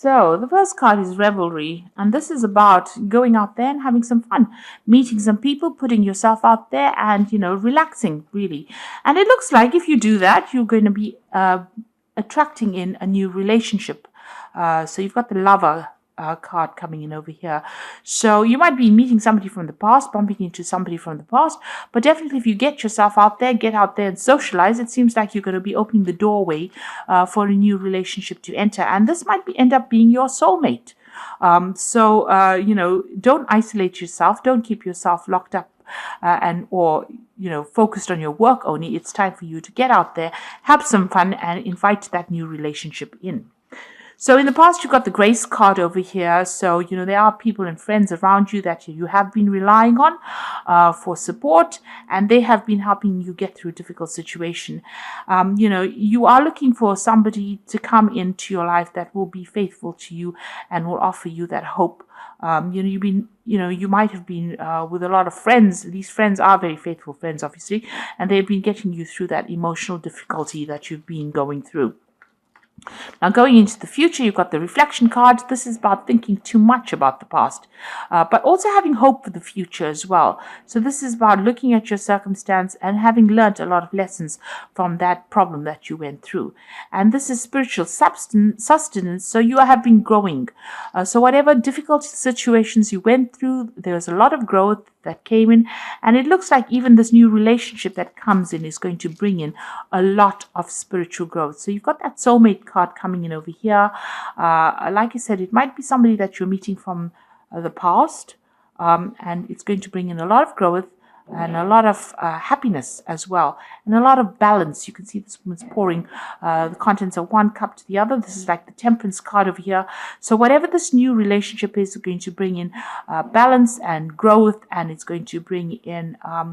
So the first card is revelry, and this is about going out there and having some fun, meeting some people, putting yourself out there, and relaxing really. And it looks like if you do that, you're going to be attracting in a new relationship. So you've got the lover card coming in over here. So you might be meeting somebody from the past, bumping into somebody from the past, but definitely if you get yourself out there, get out there and socialize, it seems like you're going to be opening the doorway for a new relationship to enter. And this might end up being your soulmate. Don't isolate yourself. Don't keep yourself locked up or focused on your work only. It's time for you to get out there, have some fun, and invite that new relationship in. So in the past, you've got the grace card over here. So, there are people and friends around you that you have been relying on for support, and they have been helping you get through a difficult situation. You are looking for somebody to come into your life that will be faithful to you and will offer you that hope. You might have been with a lot of friends. These friends are very faithful friends, obviously, and they've been getting you through that emotional difficulty that you've been going through. Now, going into the future, you've got the reflection card. This is about thinking too much about the past, but also having hope for the future as well. So this is about looking at your circumstance and having learned a lot of lessons from that problem that you went through. And this is spiritual sustenance, so you have been growing. So whatever difficult situations you went through, there's a lot of growth that came in, and it looks like even this new relationship that comes in is going to bring in a lot of spiritual growth. So you've got that soulmate card coming in over here. Like I said, it might be somebody that you're meeting from the past, and it's going to bring in a lot of growth and a lot of happiness as well, and a lot of balance. You can see this woman's pouring the contents of one cup to the other. This is like the temperance card over here. So whatever this new relationship is going to bring in balance and growth, and it's going to bring in a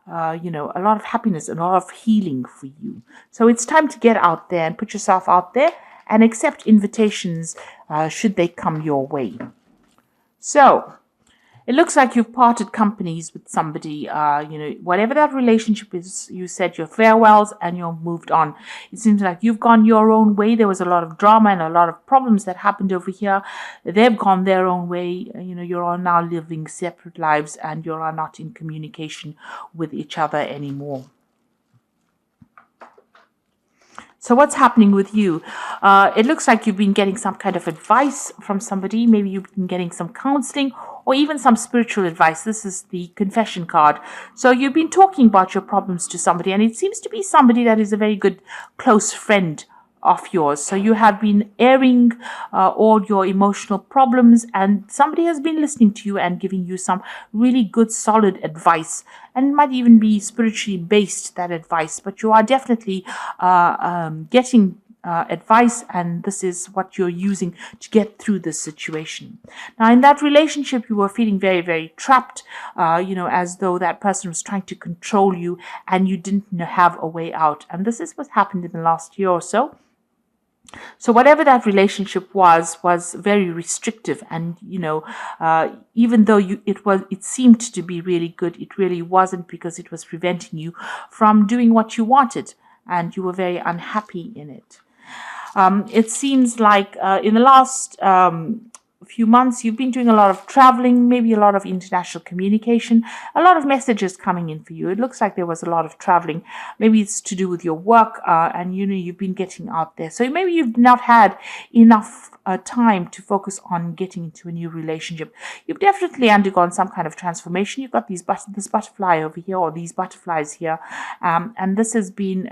lot of happiness and a lot of healing for you. So it's time to get out there and put yourself out there and accept invitations should they come your way. So it looks like you've parted companies with somebody, whatever that relationship is, you said your farewells and you've moved on. It seems like you've gone your own way. There was a lot of drama and a lot of problems that happened over here. They've gone their own way. You're all now living separate lives and you're not in communication with each other anymore. So what's happening with you? It looks like you've been getting some kind of advice from somebody. Maybe you've been getting some counseling or even some spiritual advice. This is the confession card. So you've been talking about your problems to somebody, and it seems to be somebody that is a very good close friend of yours. So you have been airing all your emotional problems, and somebody has been listening to you and giving you some really good solid advice, and it might even be spiritually based, that advice, but you are definitely getting advice, and this is what you're using to get through this situation. Now, in that relationship, you were feeling very, very trapped, as though that person was trying to control you and you didn't have a way out. And this is what happened in the last year or so. So whatever that relationship was very restrictive, and even though it seemed to be really good, it really wasn't, because it was preventing you from doing what you wanted, and you were very unhappy in it. It seems like in the last few months you've been doing a lot of traveling, maybe a lot of international communication, a lot of messages coming in for you. It looks like there was a lot of traveling. Maybe it's to do with your work, and you've been getting out there. So maybe you've not had enough time to focus on getting into a new relationship. You've definitely undergone some kind of transformation. You've got this butterfly over here, or these butterflies here, and this has been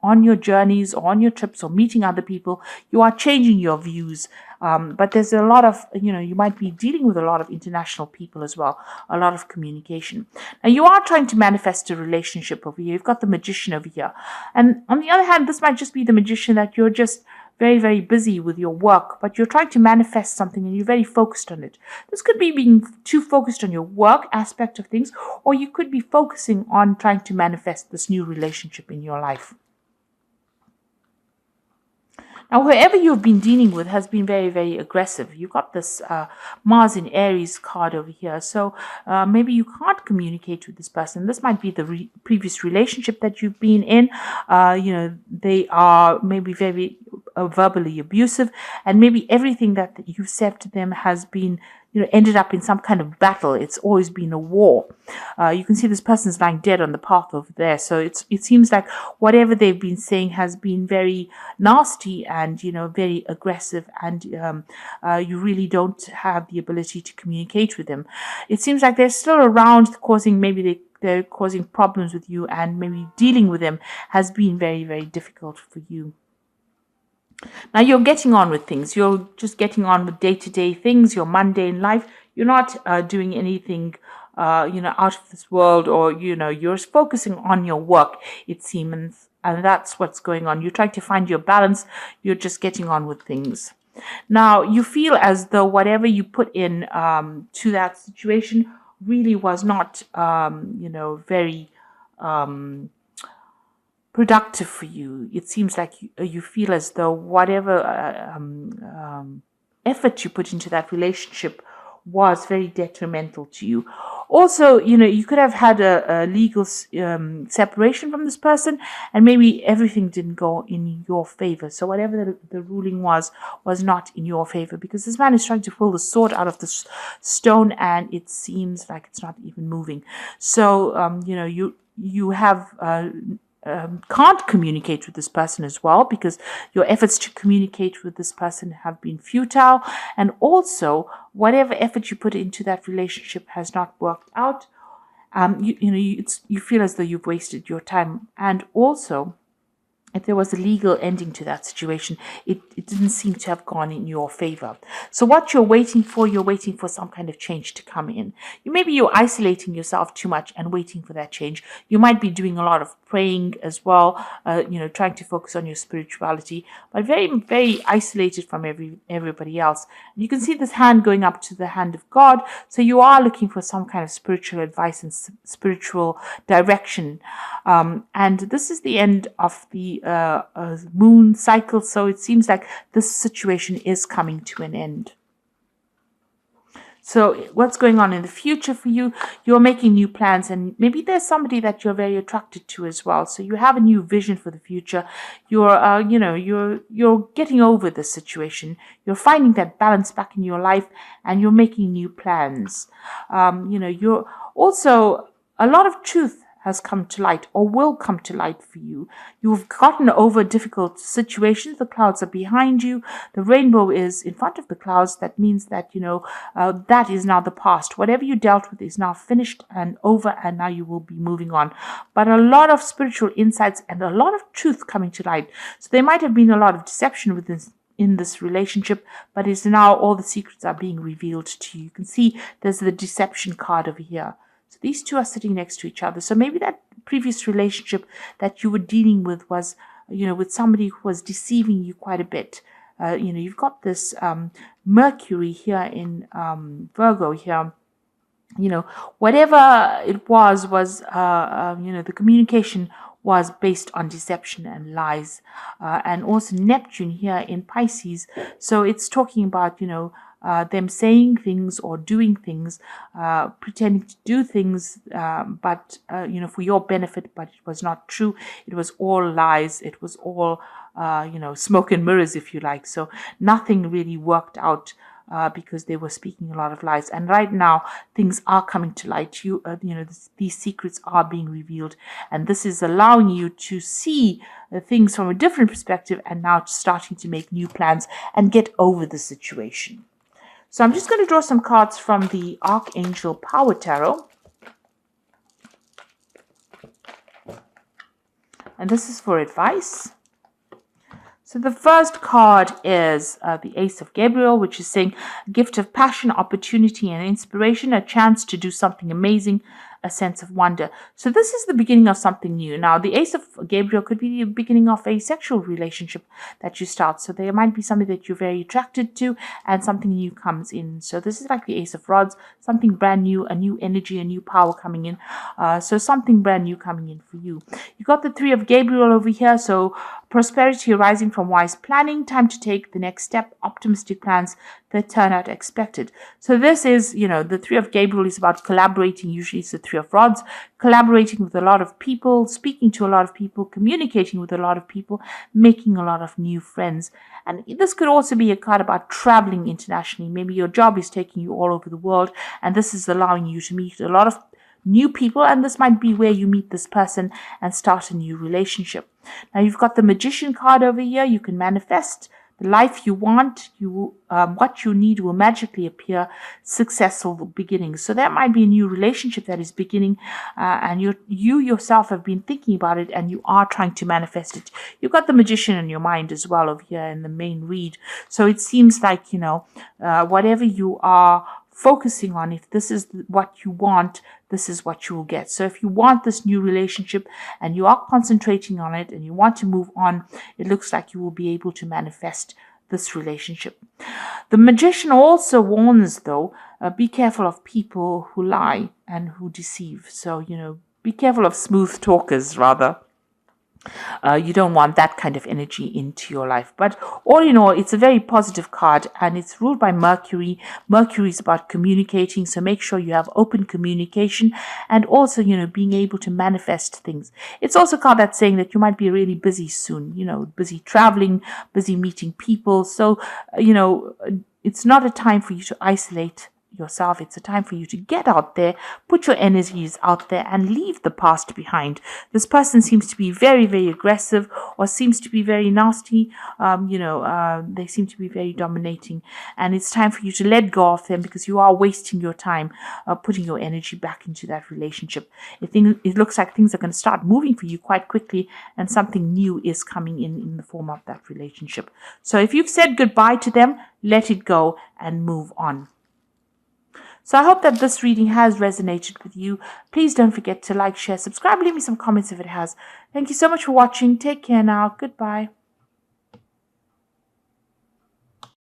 on your journeys or on your trips or meeting other people. You are changing your views, but there's a lot of you might be dealing with a lot of international people as well, a lot of communication. Now, you are trying to manifest a relationship over here. You've got the Magician over here, and on the other hand, this might just be the Magician that you're just very, very busy with your work, but you're trying to manifest something and you're very focused on it. This could be being too focused on your work aspect of things, or you could be focusing on trying to manifest this new relationship in your life. Now, whoever you've been dealing with has been very, very aggressive. You've got this Mars in Aries card over here. So maybe you can't communicate with this person. This might be the previous relationship that you've been in. They are maybe very verbally abusive, and maybe everything that you've said to them has been, ended up in some kind of battle. It's always been a war. You can see this person's lying dead on the path over there. So it seems like whatever they've been saying has been very nasty and, very aggressive, and you really don't have the ability to communicate with them. It seems like they're still around, causing, maybe they're causing problems with you, and maybe dealing with them has been very, very difficult for you. Now you're getting on with things. You're just getting on with day-to-day things, your mundane life. You're not doing anything, out of this world, or, you're focusing on your work, it seems. And that's what's going on. You're trying to find your balance. You're just getting on with things. Now you feel as though whatever you put in to that situation really was not, very productive for you. It seems like you feel as though whatever effort you put into that relationship was very detrimental to you. Also, you could have had a legal separation from this person, and maybe everything didn't go in your favor. So whatever the ruling was not in your favor, because this man is trying to pull the sword out of the stone, and it seems like it's not even moving. So, you have can't communicate with this person as well, because your efforts to communicate with this person have been futile, and also whatever effort you put into that relationship has not worked out. You feel as though you've wasted your time, and also, if there was a legal ending to that situation, it didn't seem to have gone in your favor. So what you're waiting for some kind of change to come in. Maybe you're isolating yourself too much and waiting for that change. You might be doing a lot of praying as well, trying to focus on your spirituality, but very, very isolated from everybody else. And you can see this hand going up to the hand of God. So you are looking for some kind of spiritual advice and spiritual direction. And this is the end of the moon cycle, so it seems like this situation is coming to an end. So what's going on in the future for you? You're making new plans, and maybe there's somebody that you're very attracted to as well. So you have a new vision for the future. You're getting over this situation. You're finding that balance back in your life, and you're making new plans. You're also, a lot of truth has come to light, or will come to light for you. You've gotten over difficult situations. The clouds are behind you. The rainbow is in front of the clouds. That means that, that is now the past. Whatever you dealt with is now finished and over, and now you will be moving on. But a lot of spiritual insights and a lot of truth coming to light. So there might have been a lot of deception in this relationship, but it's now all the secrets are being revealed to you. You can see there's the deception card over here. So these two are sitting next to each other. So maybe that previous relationship that you were dealing with was, with somebody who was deceiving you quite a bit. You've got this Mercury here in Virgo here. Whatever it was, the communication was based on deception and lies. And also Neptune here in Pisces. So it's talking about, them saying things or doing things, pretending to do things, but for your benefit, but it was not true. It was all lies. It was all, smoke and mirrors, if you like. So nothing really worked out, because they were speaking a lot of lies. And right now, things are coming to light. These secrets are being revealed, and this is allowing you to see things from a different perspective, and now starting to make new plans and get over the situation. So I'm just going to draw some cards from the Archangel Power Tarot. And this is for advice. So the first card is the Ace of Gabriel, which is saying a gift of passion, opportunity, and inspiration, a chance to do something amazing, a sense of wonder. So this is the beginning of something new. Now, the Ace of Gabriel could be the beginning of a sexual relationship that you start. So there might be somebody that you're very attracted to, and something new comes in. So this is like the Ace of Rods, something brand new, a new energy, a new power coming in. So something brand new coming in for you. You got the Three of Gabriel over here. So prosperity arising from wise planning, time to take the next step, optimistic plans that turn out expected. So this is, the Three of Gabriel is about collaborating. Usually it's the Three of Rods, collaborating with a lot of people, speaking to a lot of people, communicating with a lot of people, making a lot of new friends. And this could also be a card about traveling internationally. Maybe your job is taking you all over the world, and this is allowing you to meet a lot of new people, and this might be where you meet this person and start a new relationship. Now you've got the Magician card over here. You can manifest the life you want. What you need will magically appear. Successful beginnings. So that might be a new relationship that is beginning, and you yourself have been thinking about it, and you are trying to manifest it. You've got the Magician in your mind as well over here in the main read. So it seems like whatever you are focusing on, if this is what you want, this is what you will get. So if you want this new relationship and you are concentrating on it and you want to move on, it looks like you will be able to manifest this relationship. The Magician also warns, though, be careful of people who lie and who deceive. So, be careful of smooth talkers, rather. You don't want that kind of energy into your life. But all in all, it's a very positive card, and it's ruled by Mercury. Mercury is about communicating, so make sure you have open communication, and also, being able to manifest things. It's also a card that's saying that you might be really busy soon, busy traveling, busy meeting people. So, it's not a time for you to isolate yourself. It's a time for you to get out there, put your energies out there, and leave the past behind. This person seems to be very, very aggressive, or seems to be very nasty. They seem to be very dominating, and it's time for you to let go of them, because you are wasting your time putting your energy back into that relationship. It looks like things are going to start moving for you quite quickly, and something new is coming in the form of that relationship. So if you've said goodbye to them, let it go and move on. So I hope that this reading has resonated with you. Please don't forget to like, share, subscribe, leave me some comments if it has. Thank you so much for watching. Take care now. Goodbye.